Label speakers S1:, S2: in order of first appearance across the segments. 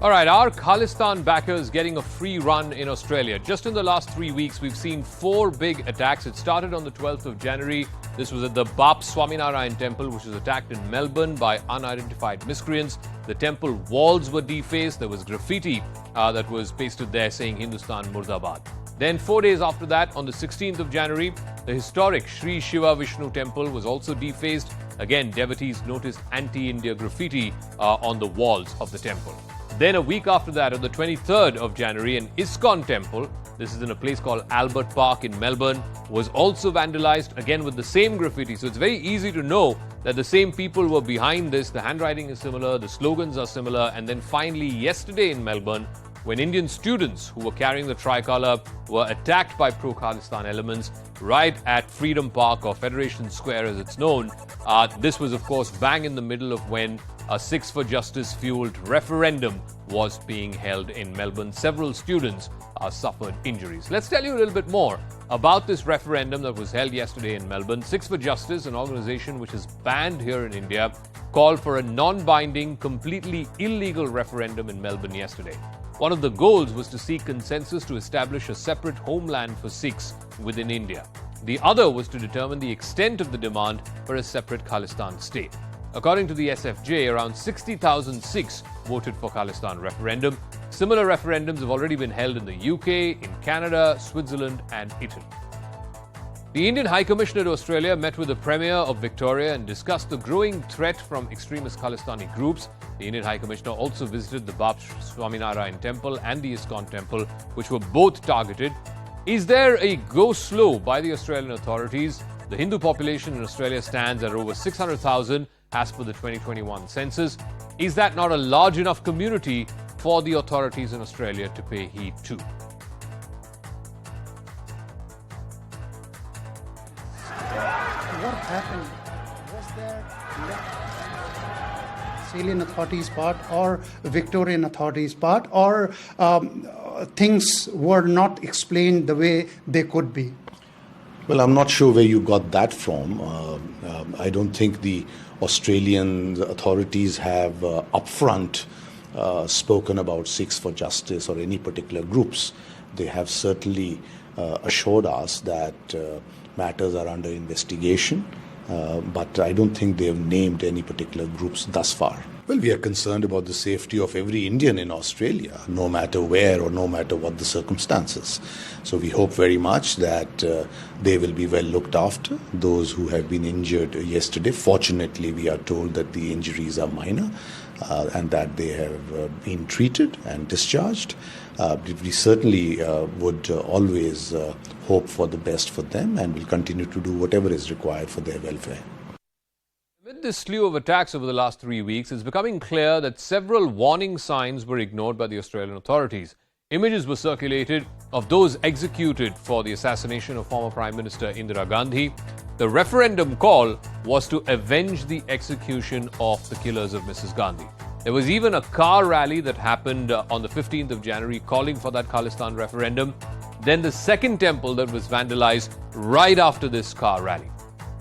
S1: All right, are Khalistan backers getting a free run in Australia? Just in the last 3 weeks, we've seen 4 big attacks. It started on the 12th of January. This was at the Bap Swaminarayan temple, which was attacked in Melbourne by unidentified miscreants. The temple walls were defaced. There was graffiti that was pasted there saying Hindustan Murdabad. Then 4 days after that, on the 16th of January, the historic Sri Shiva Vishnu temple was also defaced. Again, devotees noticed anti-India graffiti on the walls of the temple. Then a week after that, on the 23rd of January, an ISKCON temple, this is in a place called Albert Park in Melbourne, was also vandalized, again with the same graffiti. So it's very easy to know that the same people were behind this. The handwriting is similar, the slogans are similar. And then finally, yesterday in Melbourne, when Indian students who were carrying the tricolour were attacked by pro-Khalistan elements right at Freedom Park, or Federation Square as it's known. This was, of course, bang in the middle of when a 6 for Justice fueled referendum was being held in Melbourne. Several students suffered injuries. Let's tell you a little bit more about this referendum that was held yesterday in Melbourne. 6 for Justice, an organization which is banned here in India, called for a non-binding, completely illegal referendum in Melbourne yesterday. One of the goals was to seek consensus to establish a separate homeland for Sikhs within India. The other was to determine the extent of the demand for a separate Khalistan state. According to the SFJ, around 60,000 Sikhs voted for Khalistan referendum. Similar referendums have already been held in the UK, in Canada, Switzerland and Italy. The Indian High Commissioner to Australia met with the Premier of Victoria and discussed the growing threat from extremist Khalistani groups. The Indian High Commissioner also visited the Bap Swaminarayan temple and the ISKCON temple, which were both targeted. Is there a go slow by the Australian authorities? The Hindu population in Australia stands at over 600,000 as per the 2021 census. Is that not a large enough community for the authorities in Australia to pay heed to?
S2: What happened? Was there Australian authorities' part or Victorian authorities' part, or things were not explained the way they could be?
S3: Well, I'm not sure where you got that from. I don't think the Australian authorities have upfront spoken about 6 for Justice or any particular groups. They have certainly assured us that matters are under investigation, but I don't think they have named any particular groups thus far. Well, we are concerned about the safety of every Indian in Australia, no matter where or no matter what the circumstances. So we hope very much that they will be well looked after. Those who have been injured yesterday, fortunately, we are told that the injuries are minor and that they have been treated and discharged. We certainly would always hope for the best for them and will continue to do whatever is required for their welfare.
S1: Amid this slew of attacks over the last 3 weeks, it's becoming clear that several warning signs were ignored by the Australian authorities. Images were circulated of those executed for the assassination of former Prime Minister Indira Gandhi. The referendum call was to avenge the execution of the killers of Mrs. Gandhi. There was even a car rally that happened on the 15th of January calling for that Khalistan referendum. Then the second temple that was vandalized right after this car rally.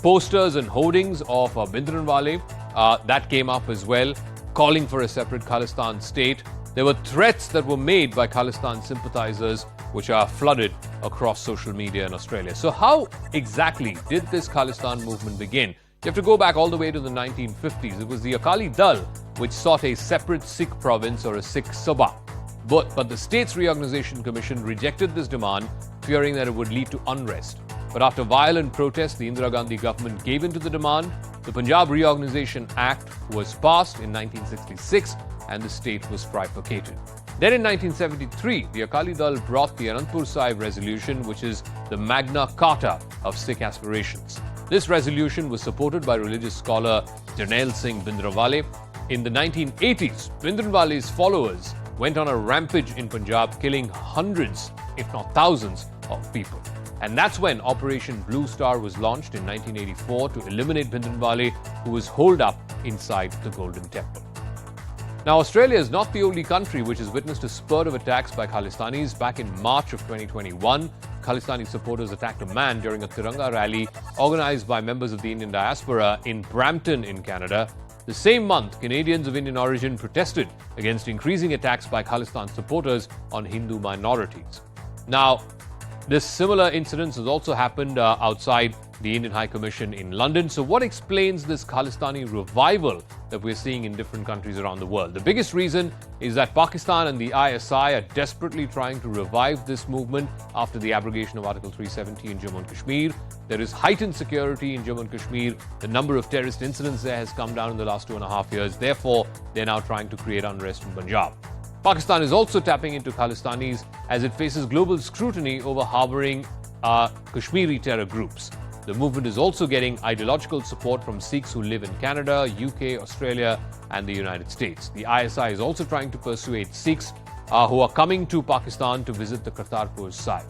S1: Posters and hoardings of Bhindranwale, that came up as well, calling for a separate Khalistan state. There were threats that were made by Khalistan sympathizers, which are flooded across social media in Australia. So how exactly did this Khalistan movement begin? You have to go back all the way to the 1950s. It was the Akali Dal which sought a separate Sikh province or a Sikh Sabha. But the States Reorganisation Commission rejected this demand, fearing that it would lead to unrest. But after violent protests, the Indira Gandhi government gave in to the demand. The Punjab Reorganisation Act was passed in 1966 and the state was trifurcated. Then in 1973, the Akali Dal brought the Anandpur Sahib Resolution, which is the Magna Carta of Sikh aspirations. This resolution was supported by religious scholar Jarnail Singh Bhindranwale. In the 1980s, Bhindranwale's followers went on a rampage in Punjab, killing hundreds, if not thousands, of people. And that's when Operation Blue Star was launched in 1984 to eliminate Bhindranwale, who was holed up inside the Golden Temple. Now, Australia is not the only country which has witnessed a spurt of attacks by Khalistanis. Back in March of 2021, Khalistani supporters attacked a man during a Tiranga rally organized by members of the Indian diaspora in Brampton in Canada. The same month, Canadians of Indian origin protested against increasing attacks by Khalistan supporters on Hindu minorities. Now, this similar incident has also happened outside the Indian High Commission in London. So what explains this Khalistani revival that we're seeing in different countries around the world? The biggest reason is that Pakistan and the ISI are desperately trying to revive this movement after the abrogation of Article 370 in Jammu and Kashmir. There is heightened security in Jammu and Kashmir. The number of terrorist incidents there has come down in the last 2.5 years. Therefore, they're now trying to create unrest in Punjab. Pakistan is also tapping into Khalistanis as it faces global scrutiny over harboring Kashmiri terror groups. The movement is also getting ideological support from Sikhs who live in Canada, UK, Australia, and the United States. The ISI is also trying to persuade Sikhs who are coming to Pakistan to visit the Kartarpur site.